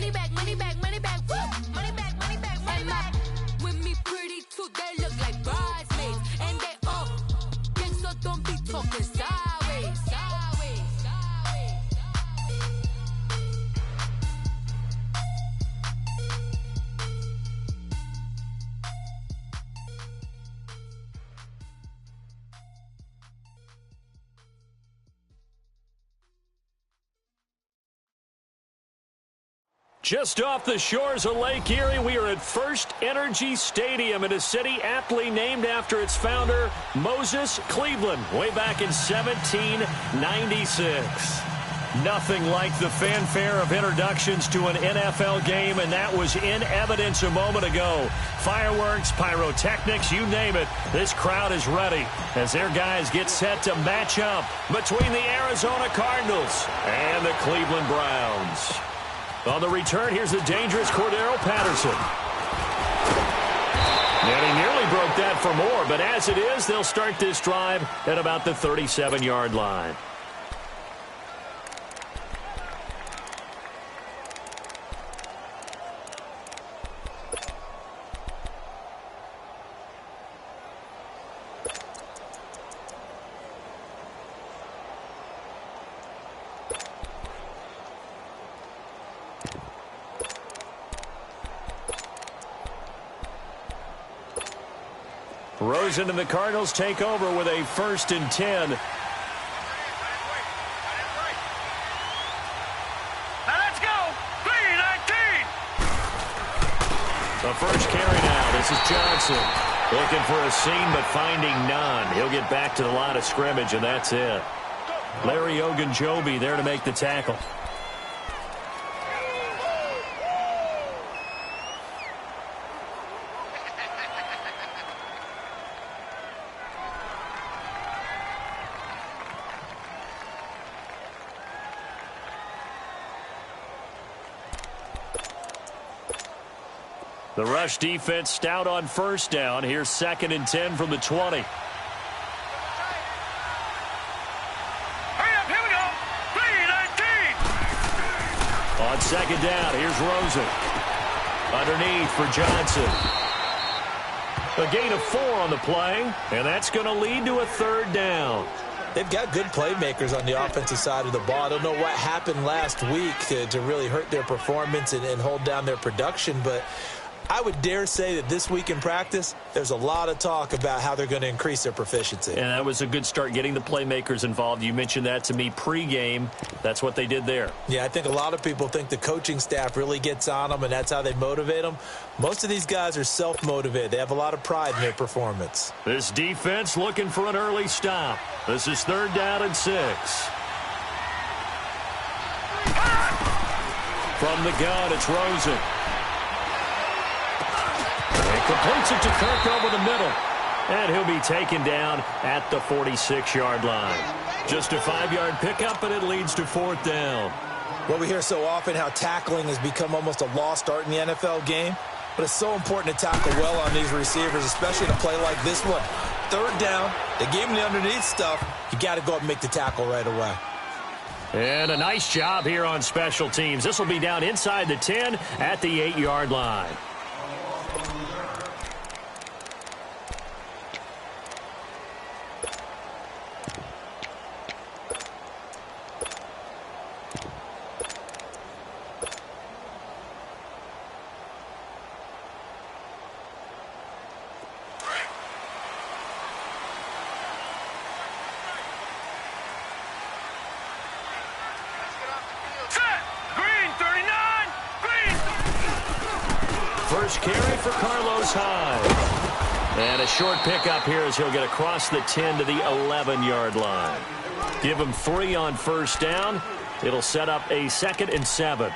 money back, money back, money back, woo! Money back, money back, money back. With me pretty too, they look like bridesmaids. And they all gang, so don't be talking sideways, sideways, sideways. Just off the shores of Lake Erie, we are at First Energy Stadium in a city aptly named after its founder, Moses Cleveland, way back in 1796. Nothing like the fanfare of introductions to an NFL game, and that was in evidence a moment ago. Fireworks, pyrotechnics, you name it, this crowd is ready as their guys get set to match up between the Arizona Cardinals and the Cleveland Browns. On the return, here's the dangerous Cordero Patterson. And he nearly broke that for more, but as it is, they'll start this drive at about the 37-yard line. Rosen and the Cardinals take over with a 1st and 10. Now let's go. 3-19. The first carry now. This is Johnson. Looking for a seam, but finding none. He'll get back to the line of scrimmage, and that's it. Larry Ogunjobi there to make the tackle. The rush defense stout on 1st down. Here's 2nd and 10 from the 20. Hurry up, here we go. 3-19. On 2nd down, here's Rosen. Underneath for Johnson. A gain of 4 on the play, and that's going to lead to a 3rd down. They've got good playmakers on the offensive side of the ball. I don't know what happened last week to really hurt their performance and hold down their production, but I would dare say that this week in practice, there's a lot of talk about how they're going to increase their proficiency. And that was a good start, getting the playmakers involved. You mentioned that to me pregame. That's what they did there. Yeah, I think a lot of people think the coaching staff really gets on them, and that's how they motivate them. Most of these guys are self-motivated. They have a lot of pride in their performance. This defense looking for an early stop. This is 3rd down and 6. From the gun, it's Rosen. And completes it to Kirk over the middle. And he'll be taken down at the 46-yard line. Just a 5-yard pickup, and it leads to 4th down. Well, we hear so often how tackling has become almost a lost art in the NFL game. But it's so important to tackle well on these receivers, especially in a play like this one. 3rd down, they gave him the underneath stuff. You got to go up and make the tackle right away. And a nice job here on special teams. This will be down inside the 10 at the 8-yard line. First carry for Carlos Hyde. And a short pickup here as he'll get across the 10 to the 11-yard line. Give him 3 on 1st down. It'll set up a 2nd and 7.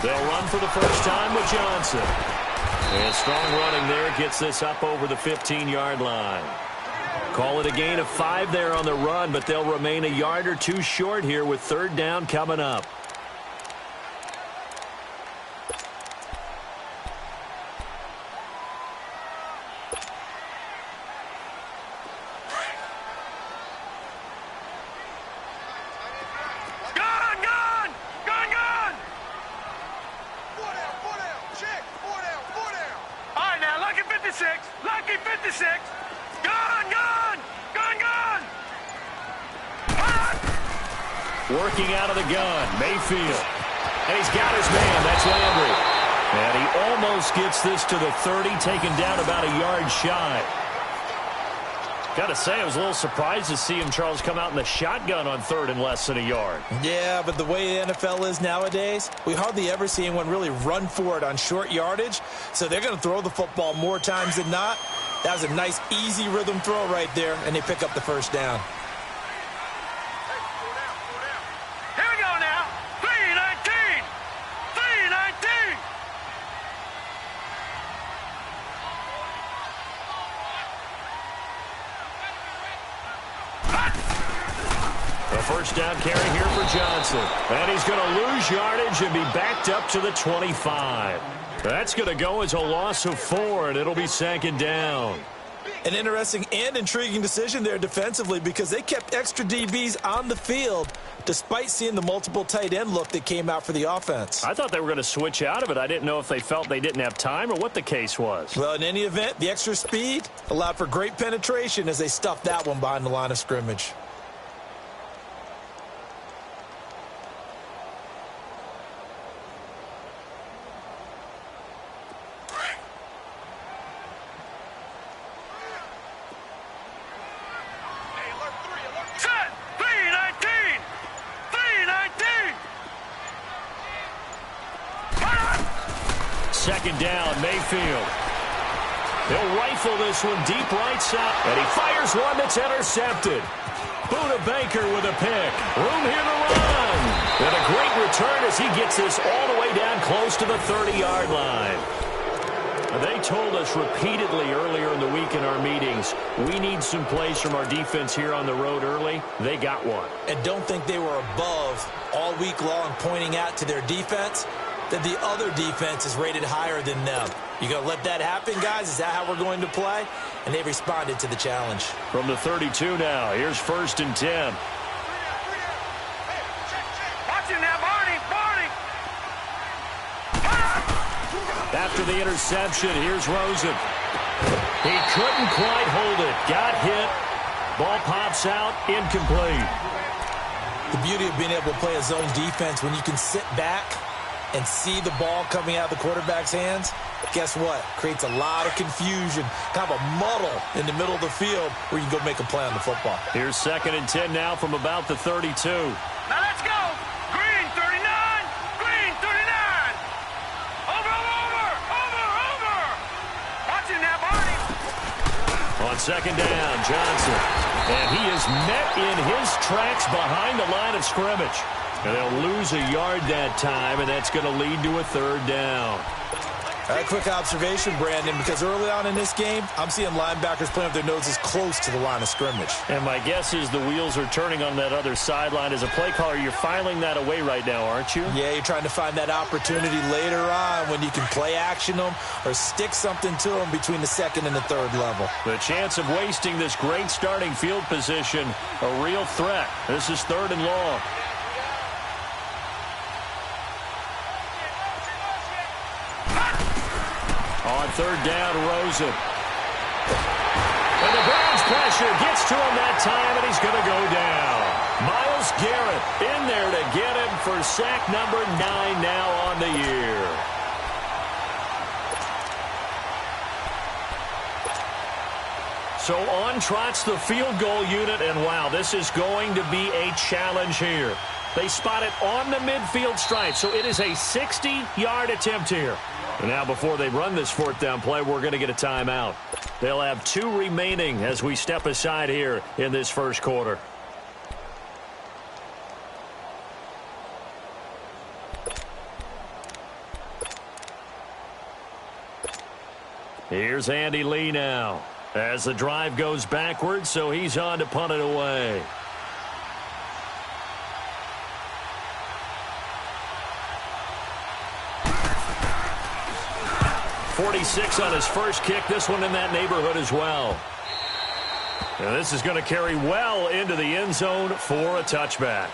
They'll run for the first time with Johnson. And strong running there gets this up over the 15-yard line. Call it a gain of 5 there on the run, but they'll remain a yard or two short here with third down coming up. Lucky 56. Gone. Working out of the gun, Mayfield. And he's got his man. That's Landry. And he almost gets this to the 30, taken down about a yard shy. Got to say, I was a little surprised to see him, Charles, come out in the shotgun on third and less than a yard. Yeah, but the way the NFL is nowadays, we hardly ever see anyone really run for it on short yardage. So they're going to throw the football more times than not. That was a nice, easy rhythm throw right there, and they pick up the first down. Here we go now. 3-19. 3-19. A first down carry here for Johnson. And he's going to lose yardage and be backed up to the 25. That's going to go as a loss of 4, and it'll be second down. An interesting and intriguing decision there defensively because they kept extra DBs on the field despite seeing the multiple tight end look that came out for the offense. I thought they were going to switch out of it. I didn't know if they felt they didn't have time or what the case was. Well, in any event, the extra speed allowed for great penetration as they stuffed that one behind the line of scrimmage. Second down, Mayfield. He'll rifle this one deep right side, and he fires one that's intercepted. Buda Baker with a pick. Room here to run. And a great return as he gets this all the way down close to the 30-yard line. They told us repeatedly earlier in the week in our meetings, we need some plays from our defense here on the road early. They got one. And don't think they were above all week long pointing out to their defense that the other defense is rated higher than them. You going to let that happen, guys? Is that how we're going to play? And they responded to the challenge. From the 32 now, here's 1st and 10. Watch him now, Barney. After the interception, here's Rosen. He couldn't quite hold it. Got hit. Ball pops out. Incomplete. The beauty of being able to play a zone defense when you can sit back and see the ball coming out of the quarterback's hands, guess what? Creates a lot of confusion, kind of a muddle in the middle of the field where you can go make a play on the football. Here's 2nd and 10 now from about the 32. Now let's go. Green 39. Green 39. Over. Watch him now, Barney. On 2nd down, Johnson. And he is met in his tracks behind the line of scrimmage. And they'll lose a yard that time, and that's going to lead to a 3rd down. A quick observation, Brandon, because early on in this game, I'm seeing linebackers playing with their noses close to the line of scrimmage. And my guess is the wheels are turning on that other sideline. As a play caller, you're filing that away right now, aren't you? Yeah, you're trying to find that opportunity later on when you can play action them or stick something to them between the 2nd and the 3rd level. The chance of wasting this great starting field position, a real threat. This is 3rd and long. On 3rd down, Rosen. And the Browns pressure gets to him that time, and he's going to go down. Myles Garrett in there to get him for sack number 9 now on the year. So on trots the field goal unit, and wow, this is going to be a challenge here. They spot it on the midfield stripe, so it is a 60-yard attempt here. And now before they run this 4th down play, we're going to get a timeout. They'll have 2 remaining as we step aside here in this first quarter. Here's Andy Lee now. As the drive goes backwards, so he's on to punt it away. 46 on his first kick. This one in that neighborhood as well. And this is going to carry well into the end zone for a touchback.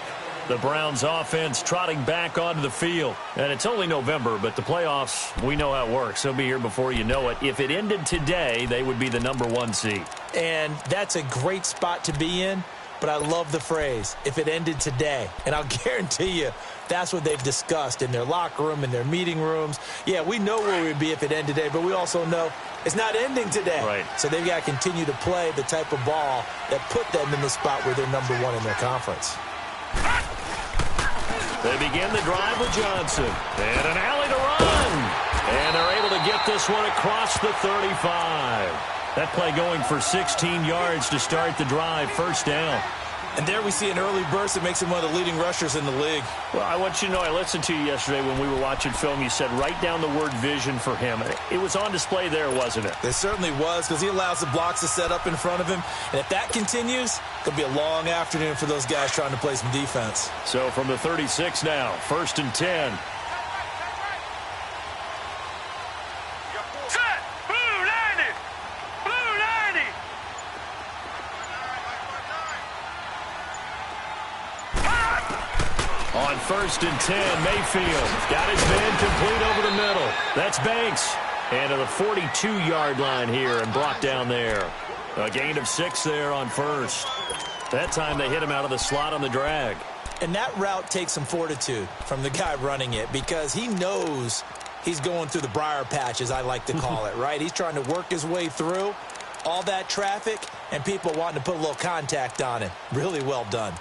The Browns offense trotting back onto the field. And it's only November, but the playoffs, we know how it works. They'll be here before you know it. If it ended today, they would be the #1 seed. And that's a great spot to be in. But I love the phrase, if it ended today. And I'll guarantee you, that's what they've discussed in their locker room, in their meeting rooms. Yeah, we know where we'd be if it ended today, but we also know it's not ending today. Right. So they've got to continue to play the type of ball that put them in the spot where they're #1 in their conference. They begin the drive with Johnson. And an alley to run. And they're able to get this one across the 35. That play going for 16 yards to start the drive, first down. And there we see an early burst that makes him one of the leading rushers in the league. Well, I want you to know, I listened to you yesterday when we were watching film. You said write down the word vision for him. It was on display there, wasn't it? It certainly was, because he allows the blocks to set up in front of him. And if that continues, it'll be a long afternoon for those guys trying to play some defense. So from the 36 now, 1st and 10. On 1st and 10, Mayfield got his man complete over the middle. That's Banks. And to the 42-yard line here and brought down there. A gain of 6 there on first. That time they hit him out of the slot on the drag. And that route takes some fortitude from the guy running it, because he knows he's going through the briar patch, as I like to call it, right? He's trying to work his way through all that traffic and people wanting to put a little contact on it. Really well done.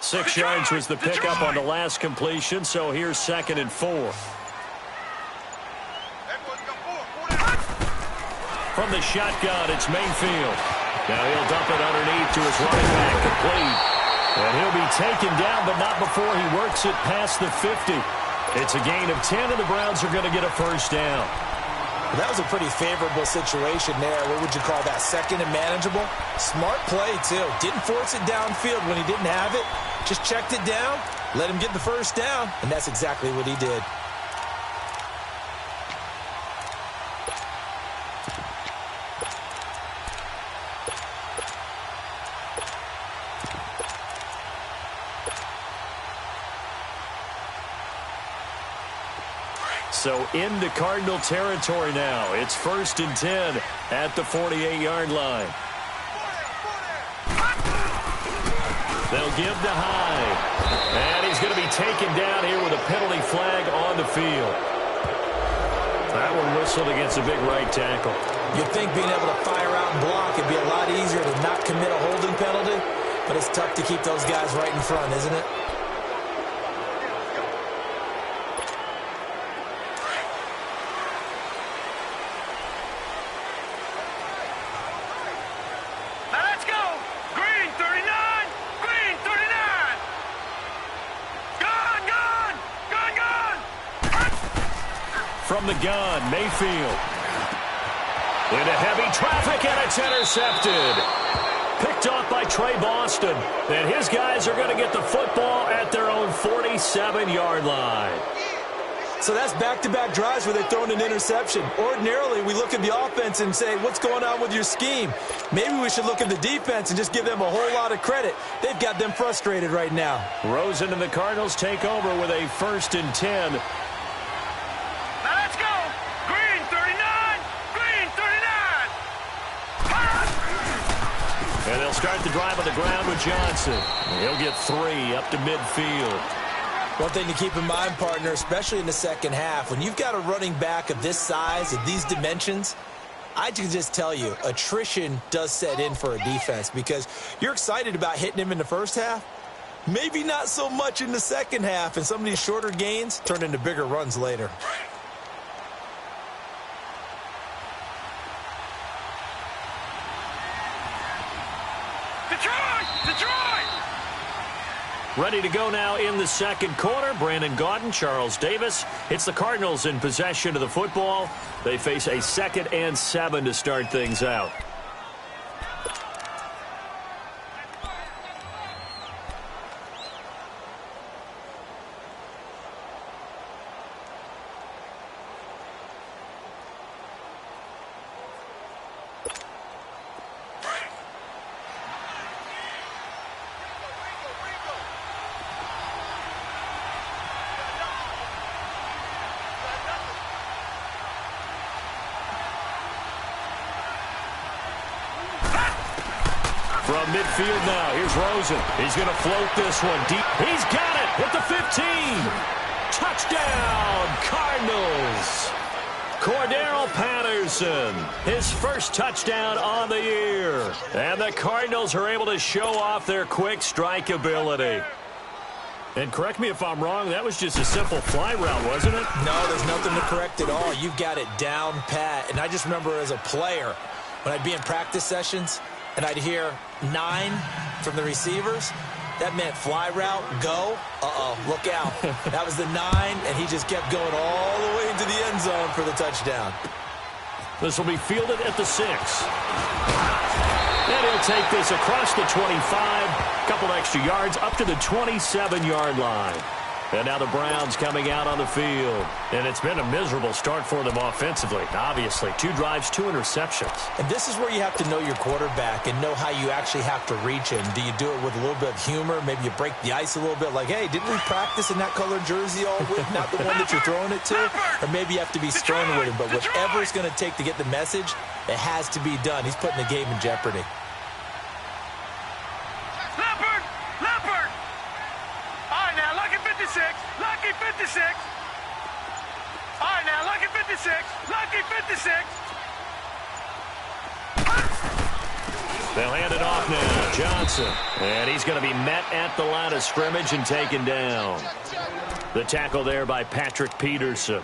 6 yards was the pickup on the last completion, so here's 2nd and 4. From the shotgun, it's Mayfield. Now he'll dump it underneath to his running back, complete. And he'll be taken down, but not before he works it past the 50. It's a gain of 10, and the Browns are going to get a first down. That was a pretty favorable situation there. What would you call that? 2nd and manageable? Smart play, too. Didn't force it downfield when he didn't have it. Just checked it down, let him get the first down, and that's exactly what he did. So into Cardinal territory now. It's 1st and 10 at the 48-yard line. They'll give to Hyde. And he's going to be taken down here with a penalty flag on the field. That one whistled against a big right tackle. You'd think being able to fire out and block would be a lot easier to not commit a holding penalty, but it's tough to keep those guys right in front, isn't it? From the gun, Mayfield. Into heavy traffic, and it's intercepted. Picked off by Trey Boston. And his guys are going to get the football at their own 47-yard line. So that's back-to-back drives where they've thrown an interception. Ordinarily, we look at the offense and say, what's going on with your scheme? Maybe we should look at the defense and just give them a whole lot of credit. They've got them frustrated right now. Rosen and the Cardinals take over with a 1st and 10. And they'll start the drive on the ground with Johnson. He'll get 3 up to midfield. One thing to keep in mind, partner, especially in the second half, when you've got a running back of this size, of these dimensions, I can just tell you, attrition does set in for a defense, because you're excited about hitting him in the first half. Maybe not so much in the second half, and some of these shorter gains turn into bigger runs later. Ready to go now in the second quarter. Brandon Gaudin, Charles Davis. It's the Cardinals in possession of the football. They face a 2nd and 7 to start things out. From midfield now, here's Rosen. He's going to float this one deep. He's got it at the 15. Touchdown, Cardinals. Cordero Patterson, his first touchdown on the year. And the Cardinals are able to show off their quick strike ability. And correct me if I'm wrong, that was just a simple fly route, wasn't it? No, there's nothing to correct at all. You've got it down pat. And I just remember as a player, when I'd be in practice sessions, and I'd hear 9 from the receivers, that meant fly route, go, look out. That was the 9, and he just kept going all the way into the end zone for the touchdown. This will be fielded at the 6. And he'll take this across the 25, a couple extra yards, up to the 27-yard line. And now the Browns coming out on the field. And it's been a miserable start for them offensively, obviously. 2 drives, 2 interceptions. And this is where you have to know your quarterback and know how you actually have to reach him. Do you do it with a little bit of humor? Maybe you break the ice a little bit like, hey, didn't we practice in that colored jersey all week? Not the one that you're throwing it to? Or maybe you have to be stern with him. But whatever it's going to take to get the message, it has to be done. He's putting the game in jeopardy. Lucky 56. All right, now, lucky 56. Lucky 56. They'll hand it off now. Johnson. And he's going to be met at the line of scrimmage and taken down. The tackle there by Patrick Peterson.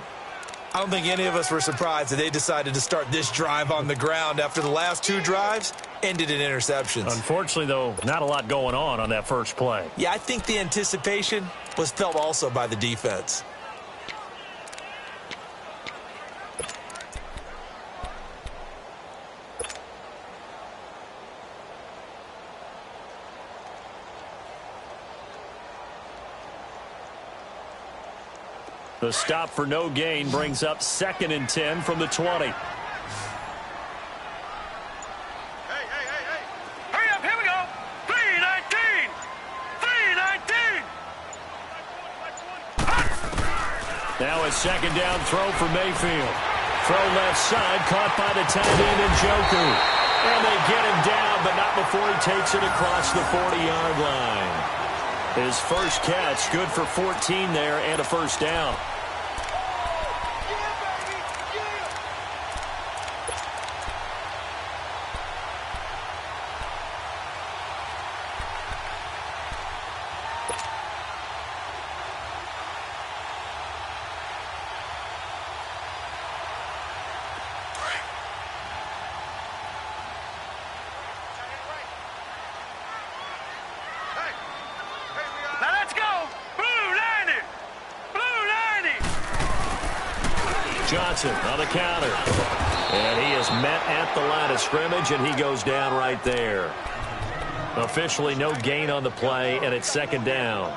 I don't think any of us were surprised that they decided to start this drive on the ground after the last 2 drives ended in interceptions. Unfortunately, though, not a lot going on that first play. Yeah, I think the anticipation was felt also by the defense. The stop for no gain brings up 2nd and 10 from the 20. Hey. Hurry up, here we go. 3:19. 3:19. Now a 2nd down throw for Mayfield. Throw left side, caught by the tight end Njoku. And they get him down, but not before he takes it across the 40-yard line. His first catch, good for 14 there and a first down. Johnson on the counter. And he is met at the line of scrimmage, and he goes down right there. Officially no gain on the play, and it's 2nd down.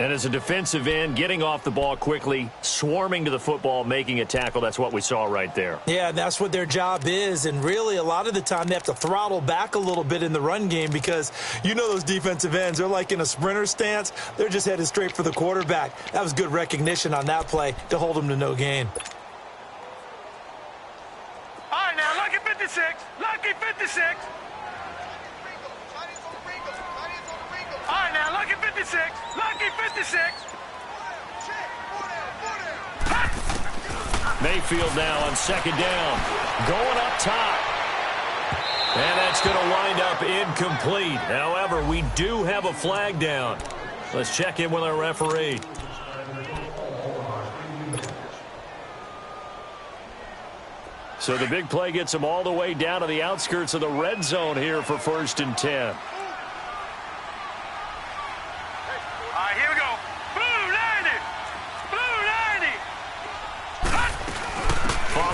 And as a defensive end, getting off the ball quickly, swarming to the football, making a tackle, that's what we saw right there. Yeah, that's what their job is. And really, a lot of the time, they have to throttle back a little bit in the run game because you know those defensive ends, they're like in a sprinter stance. They're just headed straight for the quarterback. That was good recognition on that play to hold them to no gain. All right, now, lucky 56. Lucky 56. All right, now, lucky 56. Lucky 56. Mayfield now on 2nd down. Going up top. And that's going to wind up incomplete. However, we do have a flag down. Let's check in with our referee. So the big play gets them all the way down to the outskirts of the red zone here for 1st and 10.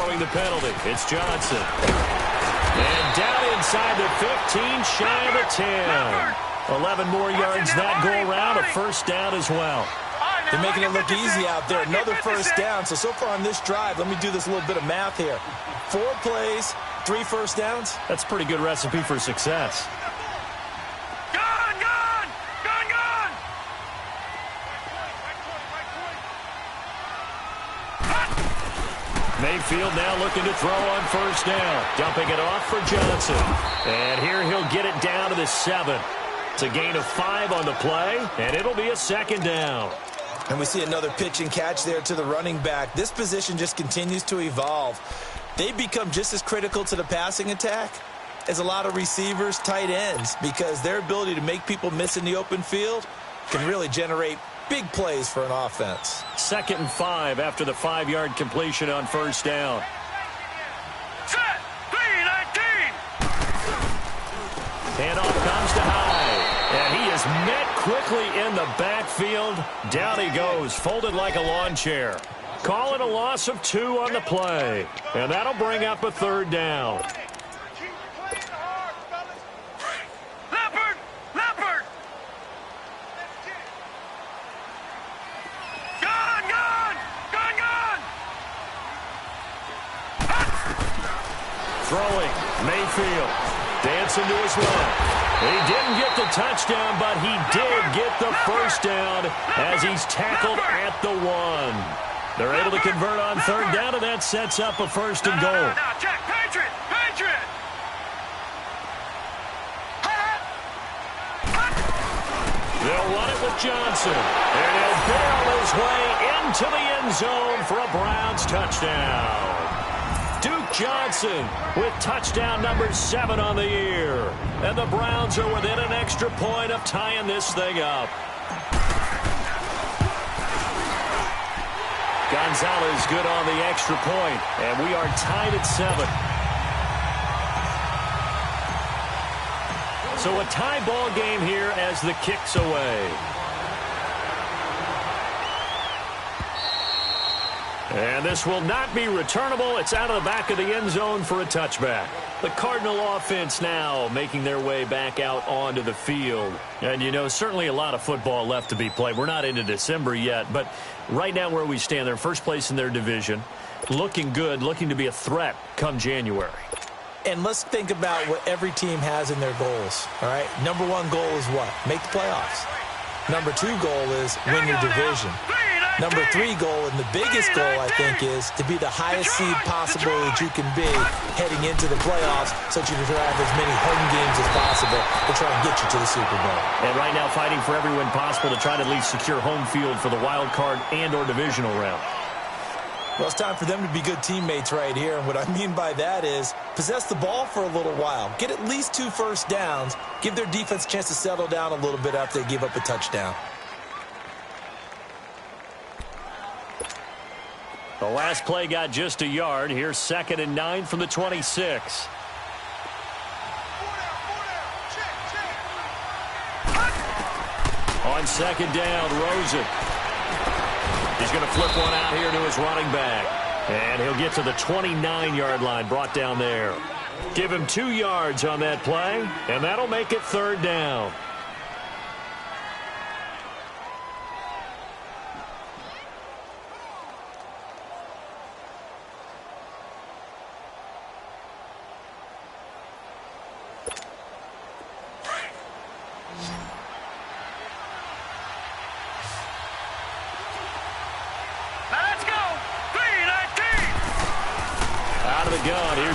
throwing the penalty. It's Johnson. And down inside the 15, shy of the 10. 11 more yards that go around, a first down as well. They're making it look easy out there. Another first down. So far on this drive, let me do this little bit of math here. 4 plays, 3 first downs. That's a pretty good recipe for success. Gone, gone, gone, gone. Mayfield now looking to throw on first down. Dumping it off for Johnson. And here he'll get it down to the 7. It's a gain of 5 on the play, and it'll be a second down. And we see another pitch and catch there to the running back. This position just continues to evolve. They become just as critical to the passing attack as a lot of receivers, tight ends, because their ability to make people miss in the open field can really generate big plays for an offense. 2nd and 5 after the 5-yard completion on first down. Set. 3-19. Handoff comes to Hyde. And he is met quickly in the backfield. Down he goes, folded like a lawn chair. Calling a loss of 2 on the play. And that'll bring up a third down. Leopard, leopard. Gone, gone, gone, gone. Throwing, Mayfield. Dancing to his left. He didn't get the touchdown, but he did get the first down as he's tackled at the 1. They're able to convert on third down, and that sets up a first and goal. No, check, Patriot, Patriot. They'll run it with Johnson, and he'll barrel his way into the end zone for a Browns touchdown. Duke Johnson with touchdown number 7 on the year. And the Browns are within an extra point of tying this thing up. Gonzalez good on the extra point, and we are tied at 7. So a tie ball game here as the kick's away. And this will not be returnable. It's out of the back of the end zone for a touchback. The Cardinal offense now making their way back out onto the field. And, you know, certainly a lot of football left to be played. We're not into December yet, but right now where we stand, they're first place in their division. Looking good, looking to be a threat come January. And let's think about what every team has in their goals, all right? Number 1 goal is what? Make the playoffs. Number 2 goal is win your division. Number 3 goal, and the biggest goal, I think, is to be the highest seed possible that you can be heading into the playoffs so that you can have as many home games as possible to try and get you to the Super Bowl. And right now fighting for every win possible to try to at least secure home field for the wild card and or divisional round. Well, it's time for them to be good teammates right here. And what I mean by that is possess the ball for a little while. Get at least 2 first downs. Give their defense a chance to settle down a little bit after they give up a touchdown. The last play got just a yard. Here's 2nd and 9 from the 26. On 2nd down, Rosen. He's going to flip one out here to his running back. And he'll get to the 29-yard line, brought down there. Give him 2 yards on that play, and that'll make it 3rd down.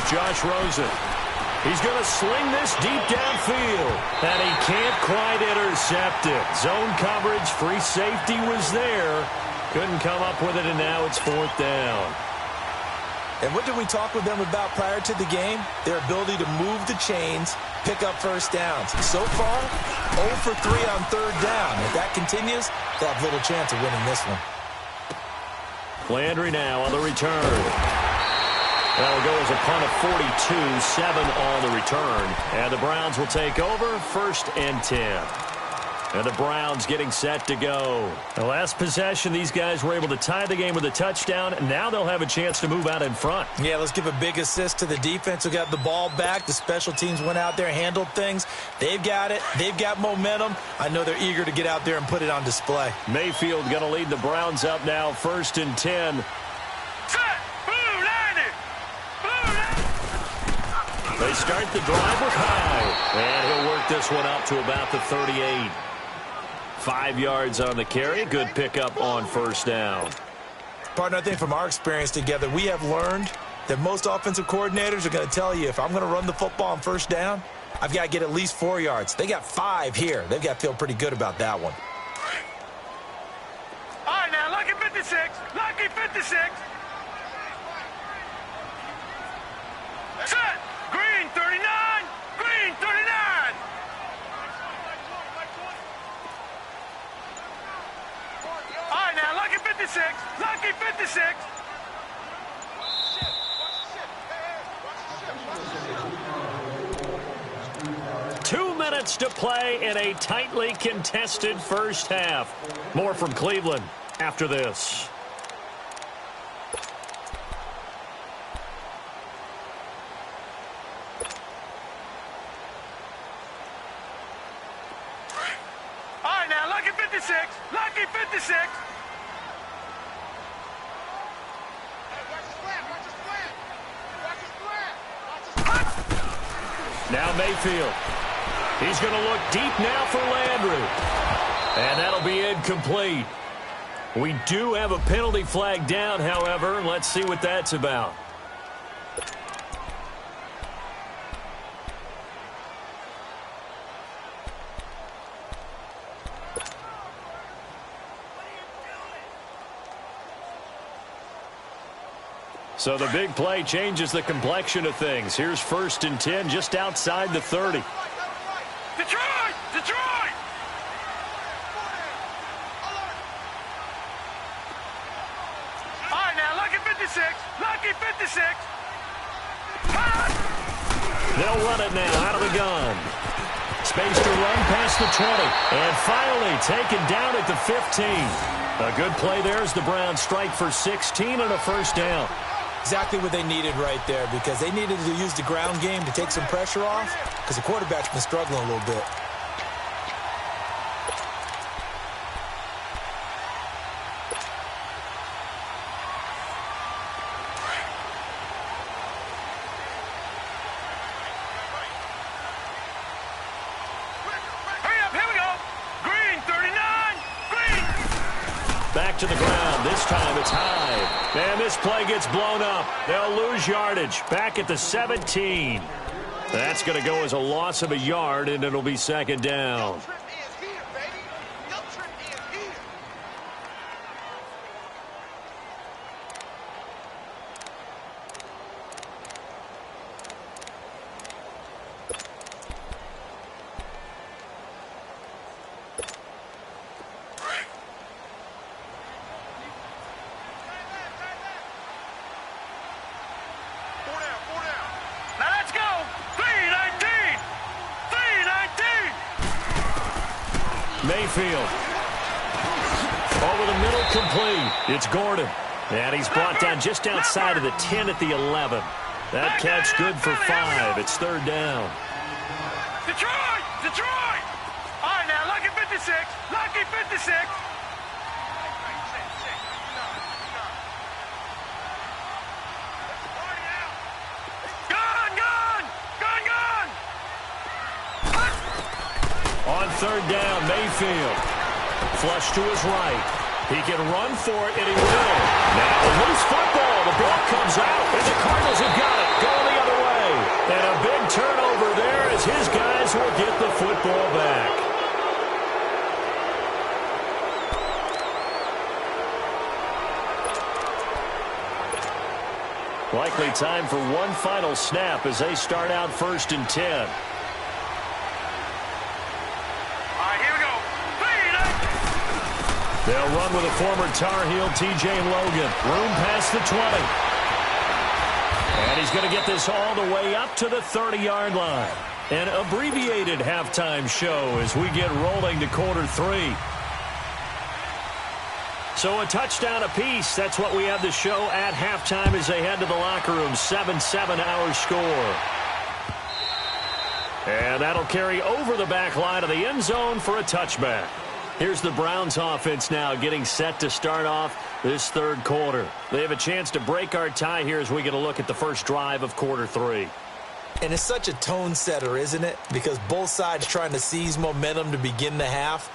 Josh Rosen. He's going to sling this deep downfield, and he can't quite intercept it. Zone coverage, free safety was there. Couldn't come up with it, and now it's 4th down. And what did we talk with them about prior to the game? Their ability to move the chains, pick up first downs. So far, 0 for 3 on 3rd down. If that continues, they'll have little chance of winning this one. Landry now on the return. That'll go as a punt of 42, 7 on the return. And the Browns will take over 1st and 10. And the Browns getting set to go. The last possession, these guys were able to tie the game with a touchdown, and now they'll have a chance to move out in front. Yeah, let's give a big assist to the defense who got the ball back. The special teams went out there, handled things. They've got it. They've got momentum. I know they're eager to get out there and put it on display. Mayfield going to lead the Browns up now, 1st and 10. They start the drive with High, and he'll work this one up to about the 38. 5 yards on the carry. Good pickup on 1st down. Partner, I think from our experience together, we have learned that most offensive coordinators are going to tell you, if I'm going to run the football on 1st down, I've got to get at least 4 yards. They got 5 here. They've got to feel pretty good about that one. All right, now, lucky 56. Lucky 56. Set. Green 39. Green 39. All right, now, lucky 56. Lucky 56. 2 minutes to play in a tightly contested first half. More from Cleveland after this. All right, now, lucky 56. Lucky 56. Now Mayfield. He's going to look deep now for Landry. And that'll be incomplete. We do have a penalty flag down, however. Let's see what that's about. So the big play changes the complexion of things. Here's 1st and 10 just outside the 30. Detroit! Detroit! All right, now, lucky 56. Lucky 56. They'll run it now out of the gun. Space to run past the 20. And finally taken down at the 15. A good play there as the Browns strike for 16 and a 1st down. Exactly what they needed right there, because they needed to use the ground game to take some pressure off, because the quarterback's been struggling a little bit. Hurry up, here we go. Green 39. Green. Back to the ground. This time it's High. And this play gets blown up. They'll lose yardage. Back at the 17. That's going to go as a loss of a yard, and it'll be 2nd down. Now let's go. 319. 319. Mayfield. Over the middle, complete. It's Gordon. And he's brought down just outside of the 10 at the 11. That catch good for 5. It's 3rd down. Detroit! Detroit! All right, now, lucky 56. Lucky 56. Gun, gun! Gun, gun! On 3rd down, Mayfield. Flush to his right. He can run for it, and he will. Now, loose football. The ball comes out, and the Cardinals have got it. Going the other way. And a big turnover there as his guys will get the football back. Likely time for one final snap as they start out 1st and 10. They'll run with a former Tar Heel, T.J. Logan. Room past the 20. And he's going to get this all the way up to the 30-yard line. An abbreviated halftime show as we get rolling to quarter 3. So a touchdown apiece. That's what we have the show at halftime as they head to the locker room. 7-7 our score. And that'll carry over the back line of the end zone for a touchback. Here's the Browns offense now getting set to start off this third quarter. They have a chance to break our tie here as we get a look at the first drive of quarter 3. And it's such a tone setter, isn't it? Because both sides trying to seize momentum to begin the half.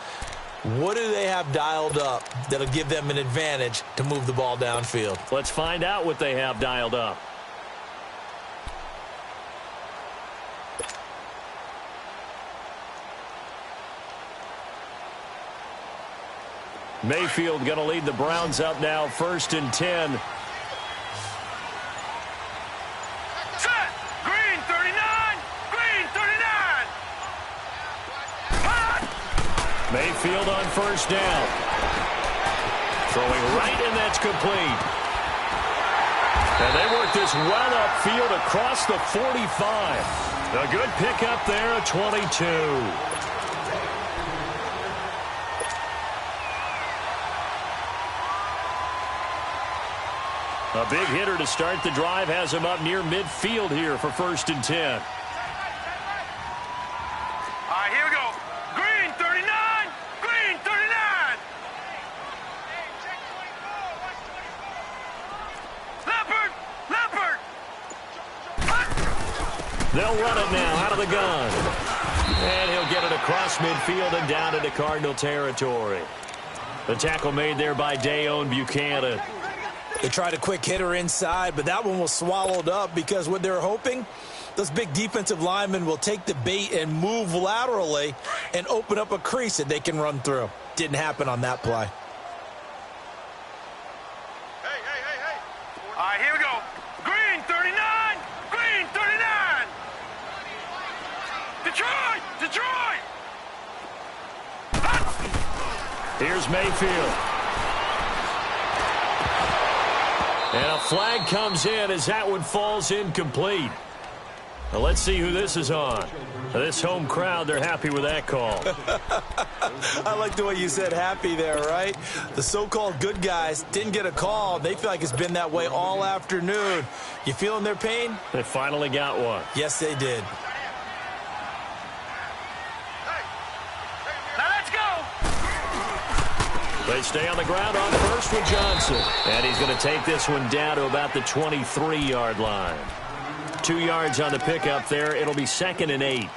What do they have dialed up that'll give them an advantage to move the ball downfield? Let's find out what they have dialed up. Mayfield going to lead the Browns up now, 1st and 10. Set! Green 39! Green 39! Hot! Mayfield on 1st down. Throwing right, and that's complete. And they work this well upfield across the 45. A good pickup there at 22. A big hitter to start the drive has him up near midfield here for 1st and 10. All right, here we go. Green 39! Green 39! Leopard! Leopard! They'll run it now out of the gun. And he'll get it across midfield and down into Cardinal territory. The tackle made there by Dayon Buchanan. They tried a quick hitter inside, but that one was swallowed up because what they're hoping, those big defensive linemen will take the bait and move laterally and open up a crease that they can run through. Didn't happen on that play. Hey. All right, here we go. Green 39! Green 39! Detroit! Here's Mayfield. And a flag comes in as that one falls incomplete. Now let's see who this is on. This home crowd, they're happy with that call. I like the way you said happy there, right? The so-called good guys didn't get a call. They feel like it's been that way all afternoon. You feeling their pain? They finally got one. Yes, they did. Now let's go! They stay on the ground on 1st with Johnson. And he's going to take this one down to about the 23-yard line. 2 yards on the pickup there. It'll be 2nd and 8.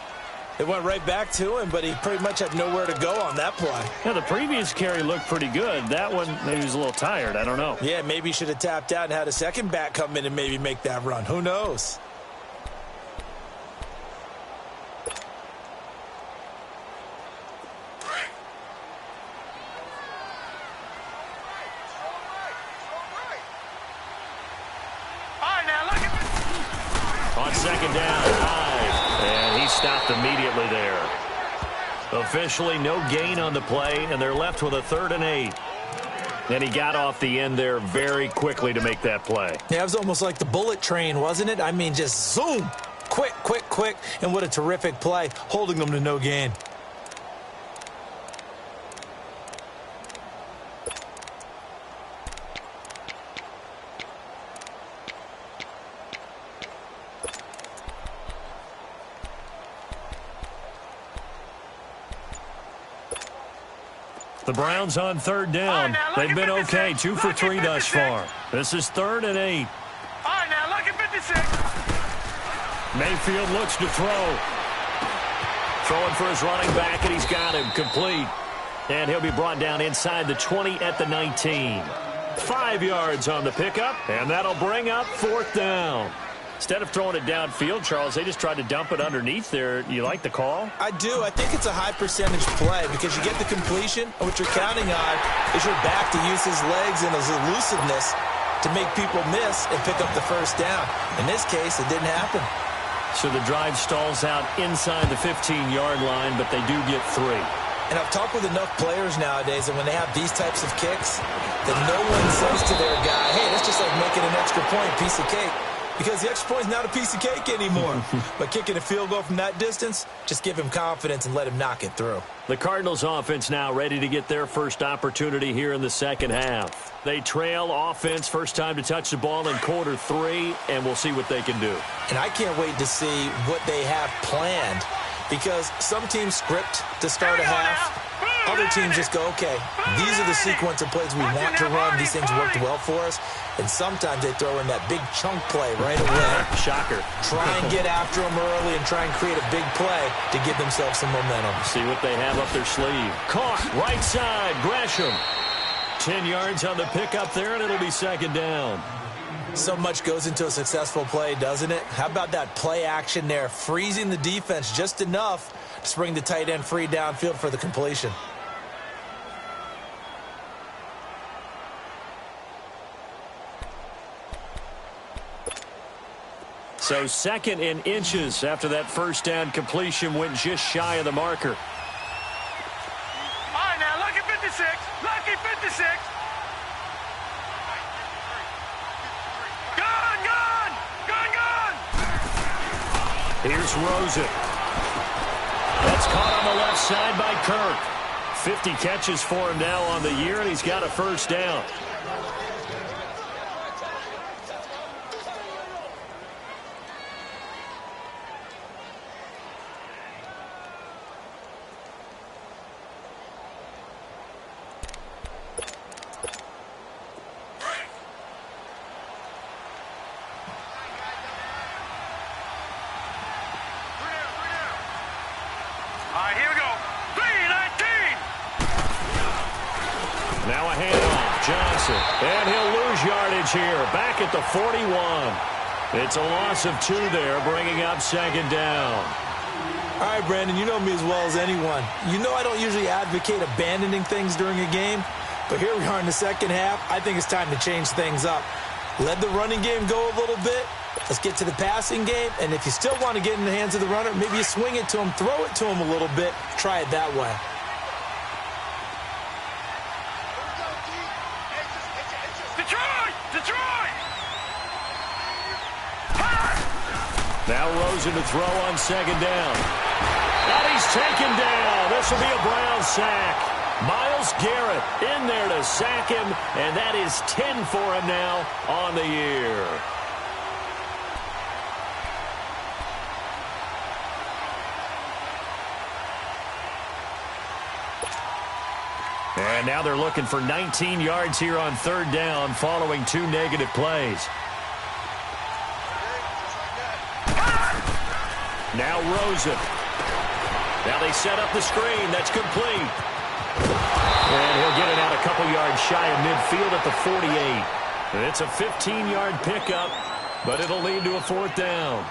It went right back to him, but he pretty much had nowhere to go on that play. Yeah, the previous carry looked pretty good. That one, maybe he was a little tired. I don't know. Yeah, maybe he should have tapped out and had a second back come in and maybe make that run. Who knows? On 2nd down, Hyde. And he stopped immediately there. Officially no gain on the play, and they're left with a 3rd and 8. And he got off the end there very quickly to make that play. Yeah, it was almost like the bullet train, wasn't it? I mean, just zoom. Quick. And what a terrific play, holding them to no gain. The Browns on 3rd down. They've been okay, 2 for 3 thus far. This is 3rd and 8. All right, now look at 56. Mayfield looks to throw. Throwing for his running back, and he's got him complete. And he'll be brought down inside the 20 at the 19. 5 yards on the pickup, and that'll bring up 4th down. Instead of throwing it downfield, Charles, they just tried to dump it underneath there. You like the call? I do. I think it's a high percentage play because you get the completion, and what you're counting on is your back to use his legs and his elusiveness to make people miss and pick up the 1st down. In this case, it didn't happen. So the drive stalls out inside the 15-yard line, but they do get 3. And I've talked with enough players nowadays that when they have these types of kicks, that no one says to their guy, hey, that's just like making an extra point, piece of cake. because the extra point's not a piece of cake anymore. But kicking a field goal from that distance, just give him confidence and let him knock it through. The Cardinals offense now ready to get their first opportunity here in the second half. They trail offense, first time to touch the ball in quarter 3, and we'll see what they can do. And I can't wait to see what they have planned, because some teams script to start a half. Other teams just go, okay, these are the sequence of plays we want to run. These things worked well for us. And sometimes they throw in that big chunk play right away. Shocker. Try and get after them early and try and create a big play to give themselves some momentum. See what they have up their sleeve. Caught, right side, Gresham. 10 yards on the pickup there, and it'll be second down. So much goes into a successful play, doesn't it? How about that play action there, freezing the defense just enough to bring the tight end free downfield for the completion. So second in inches after that first down completion went just shy of the marker. All right, now, lucky 56. Lucky 56. Gone, gone. Gone, gone. Here's Rosen. That's caught on the left side by Kirk. 50 catches for him now on the year, and he's got a first down. All right, here we go. 3-19. Now a handoff, Johnson. And he'll lose yardage here, back at the 41. It's a loss of 2 there, bringing up second down. All right, Brandon, you know me as well as anyone. You know I don't usually advocate abandoning things during a game, but here we are in the second half. I think it's time to change things up. Let the running game go a little bit. Let's get to the passing game, and if you still want to get in the hands of the runner, maybe you swing it to him, throw it to him a little bit, try it that way. Detroit! Detroit! Now Rosen to throw on second down. And he's taken down. This will be a Brown sack. Myles Garrett in there to sack him, and that is 10 for him now on the year. And now they're looking for 19 yards here on third down following 2 negative plays. Now Rosen. Now they set up the screen. That's complete. And he'll get it out a couple yards shy of midfield at the 48. And it's a 15-yard pickup, but it'll lead to a fourth down.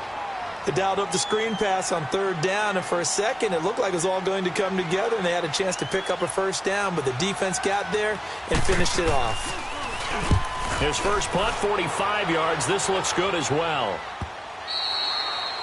They dialed up the screen pass on third down, and for a second it looked like it was all going to come together, and they had a chance to pick up a first down, but the defense got there and finished it off. His first punt, 45 yards. This looks good as well.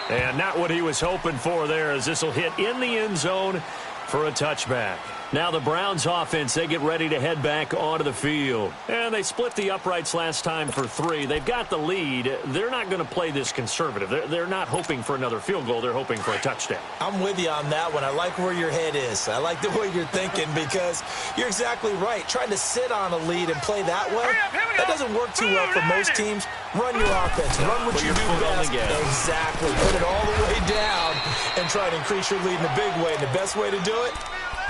And not what he was hoping for there, as this will hit in the end zone for a touchback. Now the Browns offense, they get ready to head back onto the field. And they split the uprights last time for 3. They've got the lead. They're not going to play this conservative. They're not hoping for another field goal. They're hoping for a touchdown. I'm with you on that one. I like where your head is. I like the way you're thinking, because you're exactly right. Trying to sit on a lead and play that way, that doesn't work too well for most teams. Run your offense. Run what you do best. Exactly. Put it all the way down and try to increase your lead in a big way. And the best way to do it,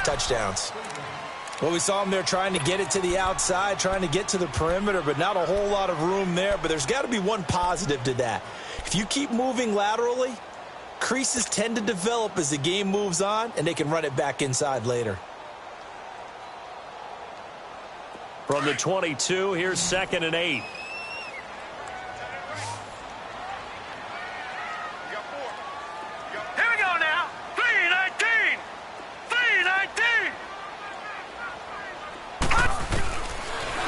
touchdowns. Well, we saw him there trying to get it to the outside, trying to get to the perimeter, but not a whole lot of room there. But there's got to be one positive to that. If you keep moving laterally, creases tend to develop as the game moves on, and they can run it back inside later. From the 22, here's 2nd and 8. Here we go now. 3-19. 3-19.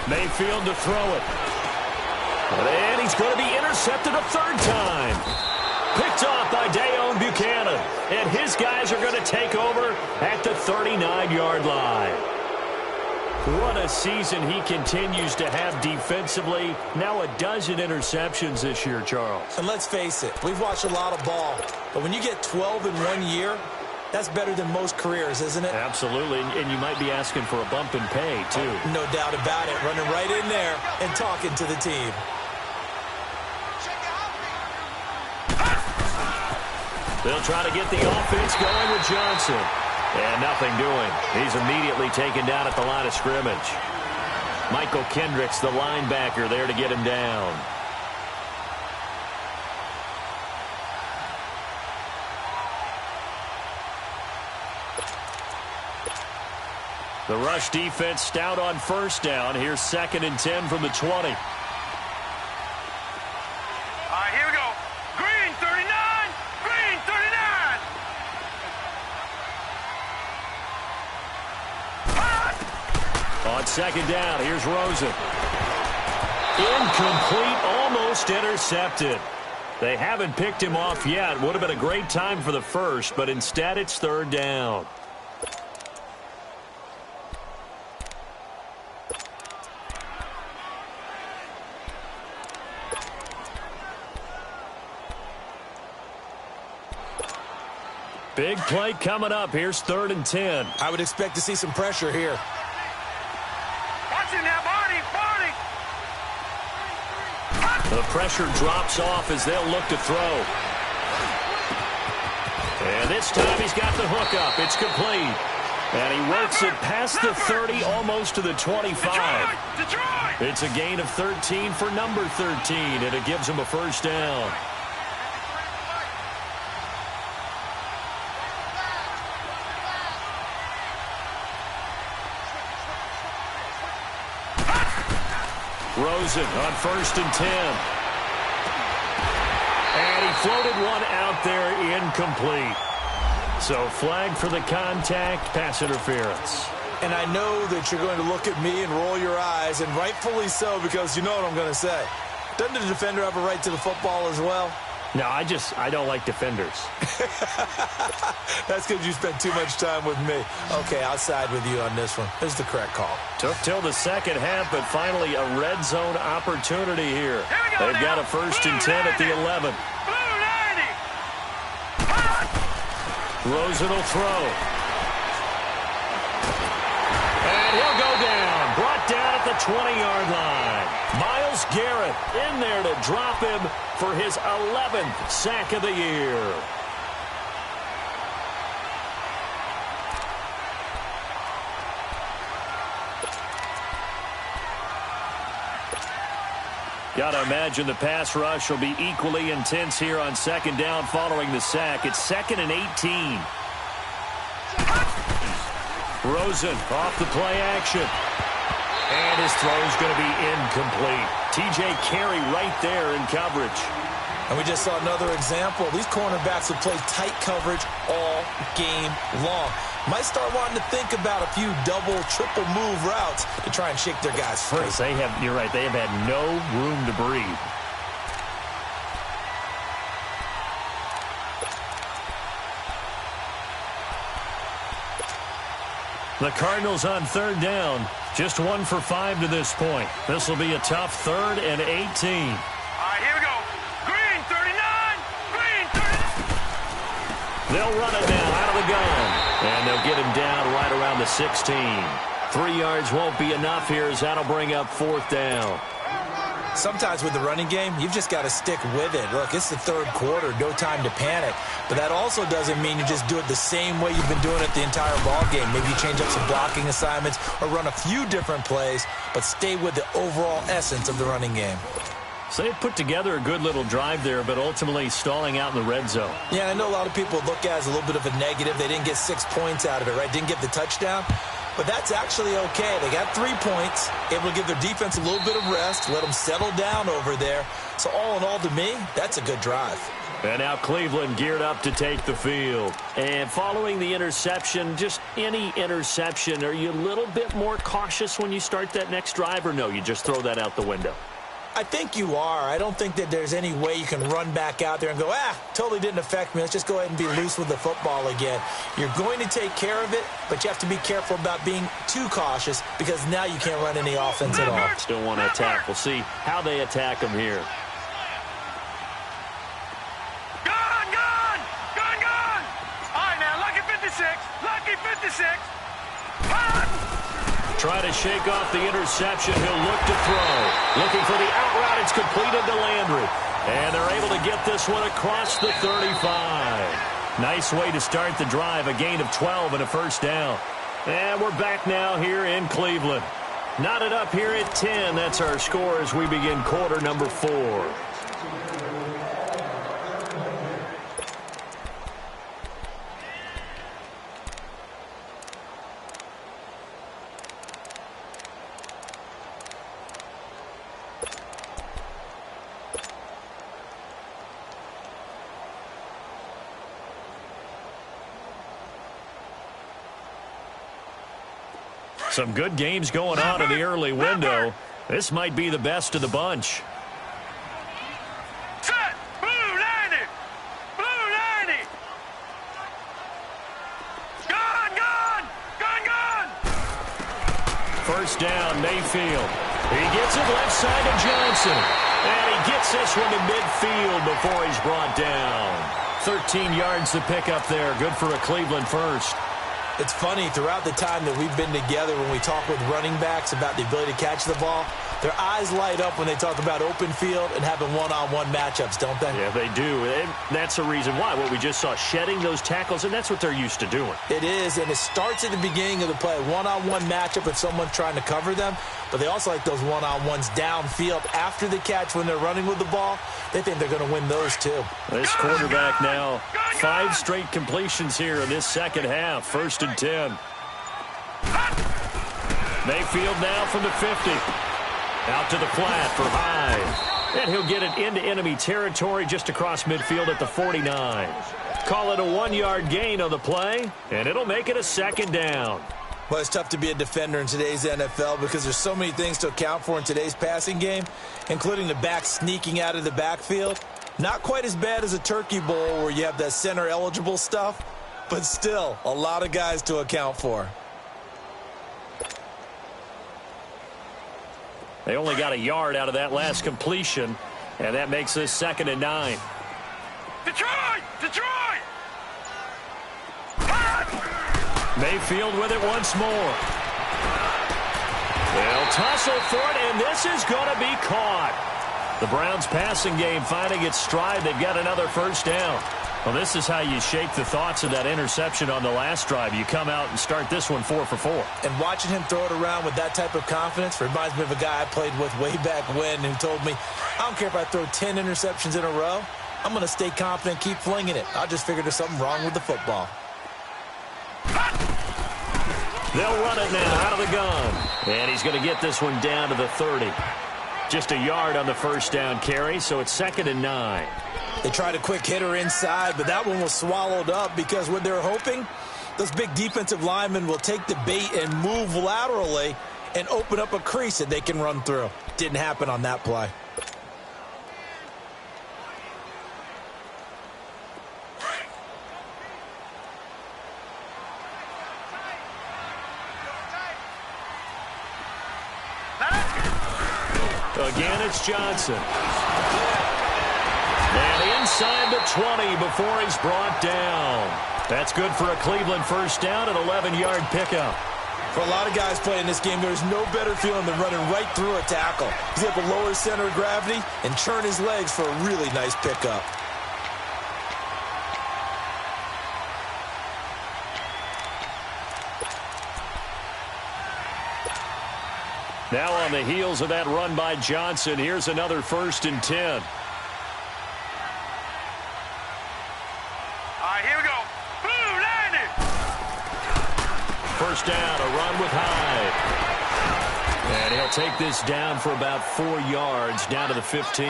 Mayfield to throw it. And he's going to be intercepted a third time. Picked off by Dayon Buchanan. And his guys are going to take over at the 39-yard line. What a season he continues to have defensively. Now a dozen interceptions this year, Charles. And let's face it, we've watched a lot of ball. But when you get 12 in 1 year, that's better than most careers, isn't it? Absolutely, and you might be asking for a bump in pay, too. No doubt about it. Running right in there and talking to the team. They'll try to get the offense going with Johnson. And nothing doing. He's immediately taken down at the line of scrimmage. Michael Kendricks, the linebacker, there to get him down. The rush defense stout on first down. Here's 2nd and 10 from the 20. All right, here we go. Green 39. Green 39. On 2nd down, here's Rosen. Incomplete, almost intercepted. They haven't picked him off yet. Would have been a great time for the first, but instead it's 3rd down. Big play coming up. Here's 3rd and 10. I would expect to see some pressure here. Watch it now, Barney. The pressure drops off as they'll look to throw. And this time he's got the hook up. It's complete. And he works it past the 30, almost to the 25. Detroit! It's a gain of 13 for number 13, and it gives him a first down. Rosen on 1st and 10. And he floated one out there, incomplete. So flag for the contact, pass interference. And I know that you're going to look at me and roll your eyes, and rightfully so, because you know what I'm going to say. Doesn't the defender have a right to the football as well? No, I don't like defenders. That's because you spent too much time with me. Okay, I'll side with you on this one. This is the correct call. Took till the second half, but finally a red zone opportunity here. They've got a 1st and 10 at the 11. Rosen will throw. And he'll go down. Brought down at the 20-yard line. Myles Garrett in there to drop him for his 11th sack of the year. Got to imagine the pass rush will be equally intense here on 2nd down following the sack. It's 2nd and 18. Rosen off the play action. And his throw's going to be incomplete. T.J. Carey right there in coverage. And we just saw another example. These cornerbacks will play tight coverage all game long. Might start wanting to think about a few double, triple move routes to try and shake their guys free. You're right, they have had no room to breathe. The Cardinals on 3rd down. Just 1 for 5 to this point. This will be a tough 3rd and 18. All right, here we go. Green 39. Green 39. They'll run it now out of the gun. And they'll get him down right around the 16. 3 yards won't be enough here as that'll bring up 4th down. Sometimes with the running game, you've just got to stick with it. Look, it's the 3rd quarter, no time to panic. But that also doesn't mean you just do it the same way you've been doing it the entire ball game. Maybe you change up some blocking assignments or run a few different plays, but stay with the overall essence of the running game. So they put together a good little drive there, but ultimately stalling out in the red zone. Yeah, I know a lot of people look at it as a little bit of a negative. They didn't get 6 points out of it, right? Didn't get the touchdown. But that's actually okay. They got 3 points, able to give their defense a little bit of rest, let them settle down over there. So all in all, to me, that's a good drive. And now Cleveland geared up to take the field. And following the interception, just any interception, are you a little bit more cautious when you start that next drive, or no, you just throw that out the window? I think you are. I don't think that there's any way you can run back out there and go, totally didn't affect me. Let's just go ahead and be loose with the football again. You're going to take care of it, but you have to be careful about being too cautious because now you can't run any offense at all. Still want to attack. We'll see how they attack them here. Gone, gone! Gone, gone! All right, now, lucky 56. Lucky 56. Hot! Try to shake off the interception. He'll look to throw. Looking for the out route. It's completed to Landry. And they're able to get this one across the 35. Nice way to start the drive. A gain of 12 and a first down. And we're back now here in Cleveland. Knotted up here at 10. That's our score as we begin quarter number 4. Some good games going on in the early window. This might be the best of the bunch. Set! Blue 90! Blue 90! Gone, gone! Gone, gone! First down, Mayfield. He gets it left side to Johnson. And he gets this one to midfield before he's brought down. 13 yards to pick up there. Good for a Cleveland first. It's funny, throughout the time that we've been together, when we talk with running backs about the ability to catch the ball, their eyes light up when they talk about open field and having one-on-one matchups, don't they? Yeah, they do. And that's the reason why. What we just saw, shedding those tackles, and that's what they're used to doing. It is, and it starts at the beginning of the play. One-on-one matchup with someone trying to cover them, but they also like those one-on-ones downfield after the catch when they're running with the ball. They think they're going to win those, too. This quarterback now, 5 straight completions here in this second half. First and 10. Mayfield now from the 50. Out to the flat for Hyde. And he'll get it into enemy territory just across midfield at the 49. Call it a 1-yard gain on the play, and it'll make it a second down. Well, it's tough to be a defender in today's NFL because there's so many things to account for in today's passing game, including the back sneaking out of the backfield. Not quite as bad as a turkey bowl where you have that center-eligible stuff, but still a lot of guys to account for. They only got a yard out of that last completion, and that makes this second and 9. Detroit! Detroit! Mayfield with it once more. They'll tussle for it, and this is going to be caught. The Browns' passing game finding its stride. They've got another first down. Well, this is how you shake the thoughts of that interception on the last drive. You come out and start this one 4 for 4. And watching him throw it around with that type of confidence reminds me of a guy I played with way back when who told me, I don't care if I throw 10 interceptions in a row. I'm going to stay confident, keep flinging it. I just figured there's something wrong with the football. They'll run it now out of the gun. And he's going to get this one down to the 30. Just a yard on the first down carry, so it's second and 9. They tried a quick hitter inside, but that one was swallowed up because what they're hoping, those big defensive linemen will take the bait and move laterally and open up a crease that they can run through. Didn't happen on that play. Again, it's Johnson. And inside the 20 before he's brought down. That's good for a Cleveland first down, an 11-yard pickup. For a lot of guys playing this game, there's no better feeling than running right through a tackle. He's able to lower his center of gravity and churn his legs for a really nice pickup. Now on the heels of that run by Johnson, here's another first and 10. All right, here we go. Blue 90. First down, a run with Hyde. And he'll take this down for about 4 yards, down to the 15.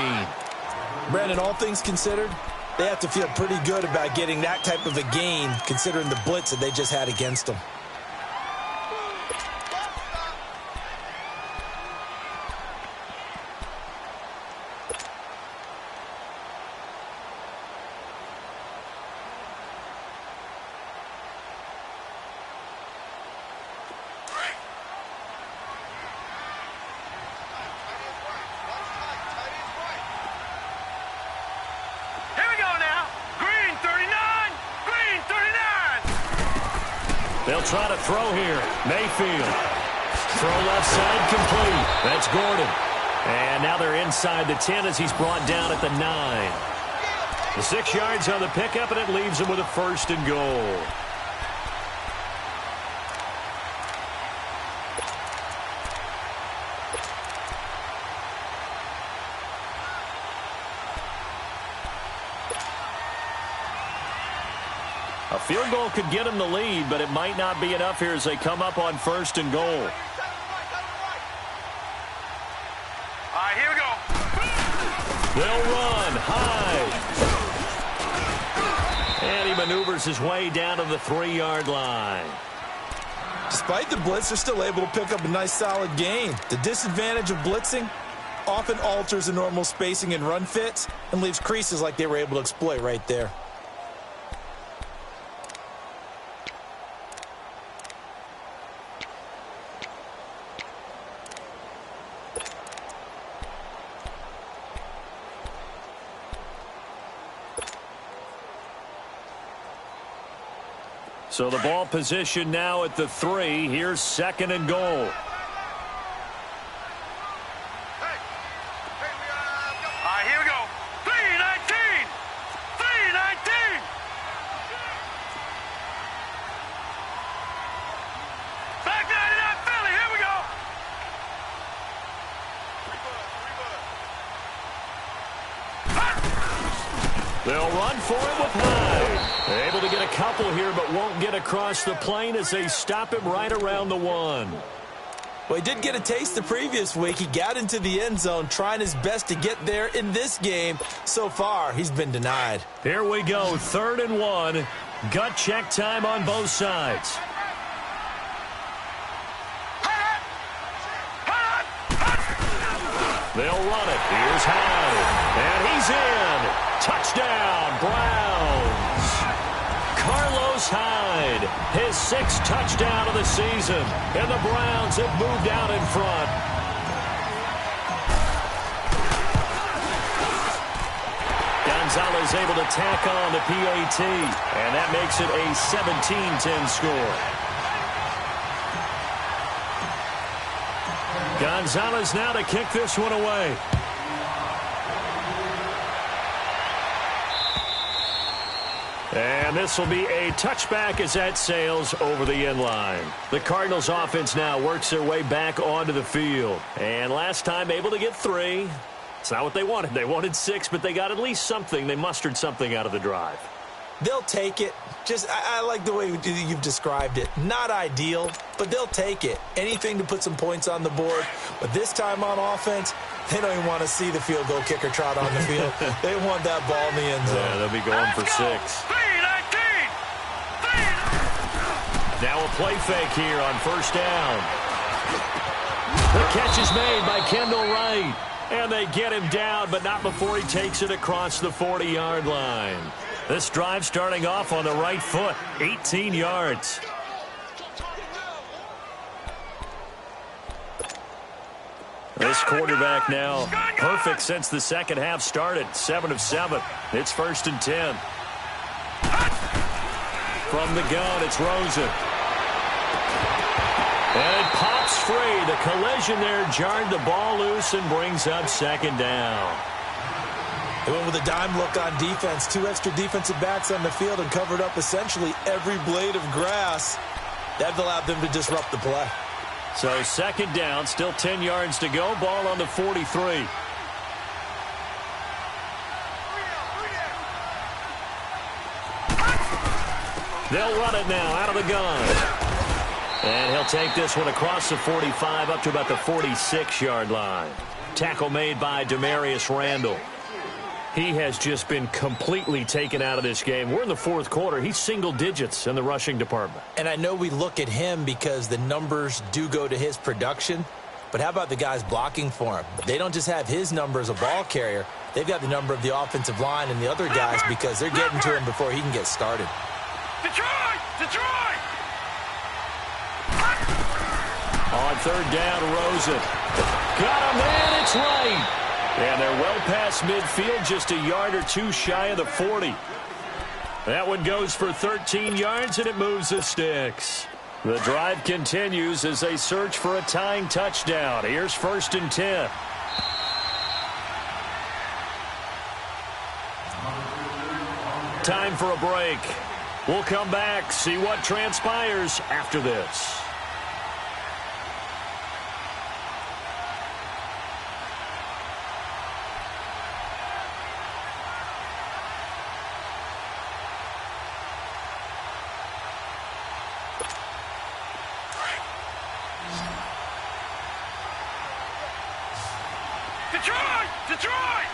Brandon, all things considered, they have to feel pretty good about getting that type of a gain, considering the blitz that they just had against them. They'll try to throw here. Mayfield. Throw left side complete. That's Gordon. And now they're inside the 10 as he's brought down at the 9. The 6 yards on the pickup, and it leaves him with a 1st and goal. A field goal could get him the lead, but it might not be enough here as they come up on 1st and goal. All right, here we go. They'll run high. And he maneuvers his way down to the 3-yard line. Despite the blitz, they're still able to pick up a nice solid gain. The disadvantage of blitzing often alters the normal spacing and run fits and leaves creases like they were able to exploit right there. So the ball position now at the 3. Here's 2nd and goal. All right, here we go. 3-19. 3-19. Back 99 Philly. Here we go. They'll run for it with Hyde. They're able to get a couple here, but won't get across the plane as they stop him right around the 1. Well, he did get a taste the previous week. He got into the end zone trying his best to get there in this game. So far, he's been denied. Here we go, 3rd and 1. Gut check time on both sides. They'll run it. Here's Hyde. And he's in. Touchdown, Browns. Carlos Hyde, his 6th touchdown of the season. And the Browns have moved out in front. Gonzalez able to tack on the PAT. And that makes it a 17-10 score. Gonzalez now to kick this one away. And this will be a touchback as that sails over the end line. The Cardinals offense now works their way back onto the field. And last time able to get 3. It's not what they wanted. They wanted 6, but they got at least something. They mustered something out of the drive. They'll take it. I like the way you've described it. Not ideal, but they'll take it. Anything to put some points on the board. But this time on offense, they don't even want to see the field goal kicker trot on the field. They want that ball in the end zone. Yeah, they'll be going for 6. 3-19. Now a play fake here on 1st down. The catch is made by Kendall Wright. And they get him down, but not before he takes it across the 40-yard line. This drive starting off on the right foot, 18 yards. This quarterback now perfect since the second half started, 7 of 7. It's 1st and 10. From the gun, it's Rosen. And it pops free. The collision there jarred the ball loose and brings up 2nd down. They went with a dime look on defense. 2 extra defensive backs on the field and covered up essentially every blade of grass. That allowed them to disrupt the play. So 2nd down, still 10 yards to go. Ball on the 43. They'll run it now out of the gun. And he'll take this one across the 45 up to about the 46-yard line. Tackle made by Demarius Randall. He has just been completely taken out of this game. We're in the 4th quarter. He's single digits in the rushing department. And I know we look at him because the numbers do go to his production. But how about the guys blocking for him? They don't just have his number as a ball carrier. They've got the number of the offensive line and the other guys because they're getting to him before he can get started. Detroit! Detroit! On 3rd down, Rosen. Got him, and it's right. And they're well past midfield, just a yard or 2 shy of the 40. That one goes for 13 yards, and it moves the sticks. The drive continues as they search for a tying touchdown. Here's 1st and 10. Time for a break. We'll come back, see what transpires after this. Detroit! Detroit!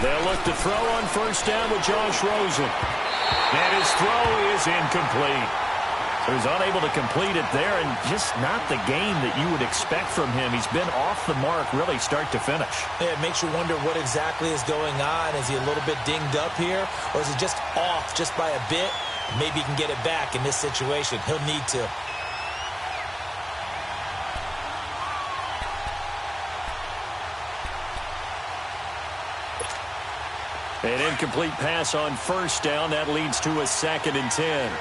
They'll look to throw on 1st down with Josh Rosen. And his throw is incomplete. So he's unable to complete it there, and just not the game that you would expect from him. He's been off the mark really start to finish. Yeah, it makes you wonder what exactly is going on. Is he a little bit dinged up here, or is he just off just by a bit? Maybe he can get it back in this situation. He'll need to. An incomplete pass on 1st down. That leads to a 2nd and 10.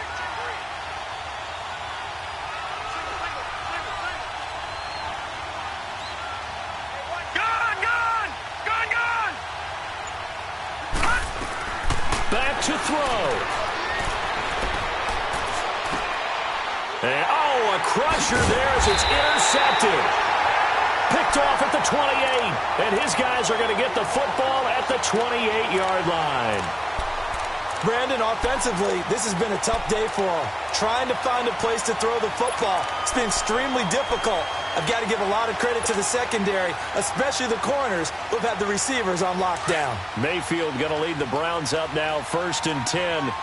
Back to throw. And, a crusher there as it's intercepted. Picked off at the 28, and his guys are going to get the football at the 28-yard line. Brandon, offensively, this has been a tough day for him. Trying to find a place to throw the football. It's been extremely difficult. I've got to give a lot of credit to the secondary, especially the corners who have had the receivers on lockdown. Mayfield going to lead the Browns up now, 1st and 10.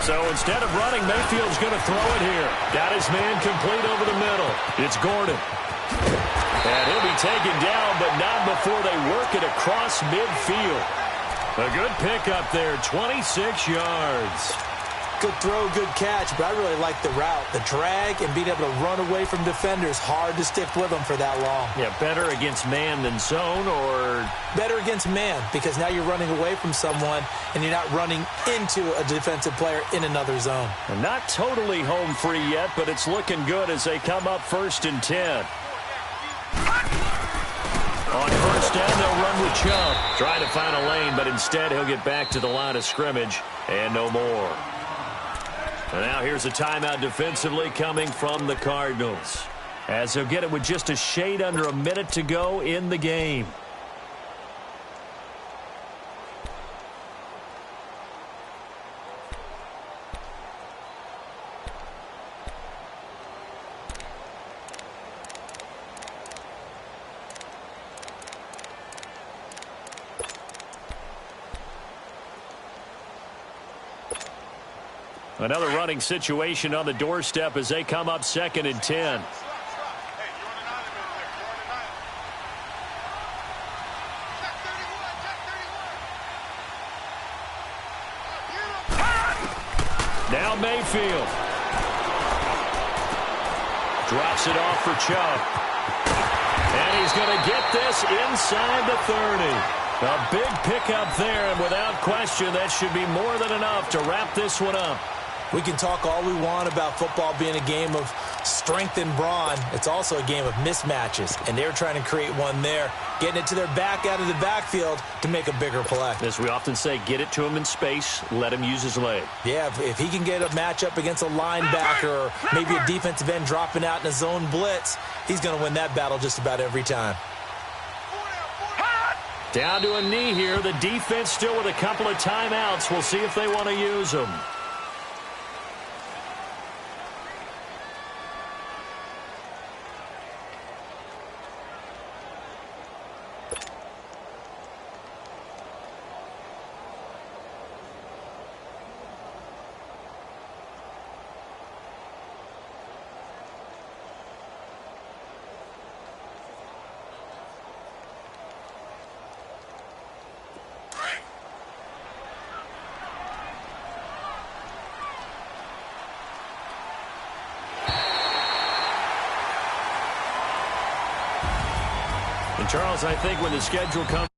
So instead of running, Mayfield's going to throw it here. Got his man complete over the middle. It's Gordon. And he'll be taken down, but not before they work it across midfield. A good pickup there, 26 yards. Good throw, good catch, but I really like the route. The drag and being able to run away from defenders, hard to stick with them for that long. Yeah, better against man than zone, or? Better against man, because now you're running away from someone and you're not running into a defensive player in another zone. And not totally home free yet, but it's looking good as they come up 1st and 10. On 1st down, they'll run with Chubb. Trying to find a lane, but instead he'll get back to the line of scrimmage and no more. And now here's a timeout defensively coming from the Cardinals, as they'll get it with just a shade under a minute to go in the game. Another running situation on the doorstep as they come up 2nd and 10. Now Mayfield. Drops it off for Chubb. And he's going to get this inside the 30. A big pickup there, and without question, that should be more than enough to wrap this one up. We can talk all we want about football being a game of strength and brawn. It's also a game of mismatches, and they're trying to create one there, getting it to their back out of the backfield to make a bigger play. As we often say, get it to him in space, let him use his leg. Yeah, if he can get a matchup against a linebacker or maybe a defensive end dropping out in a zone blitz, he's going to win that battle just about every time. Down to a knee here. The defense still with a couple of timeouts. We'll see if they want to use them. Charles, I think when the schedule comes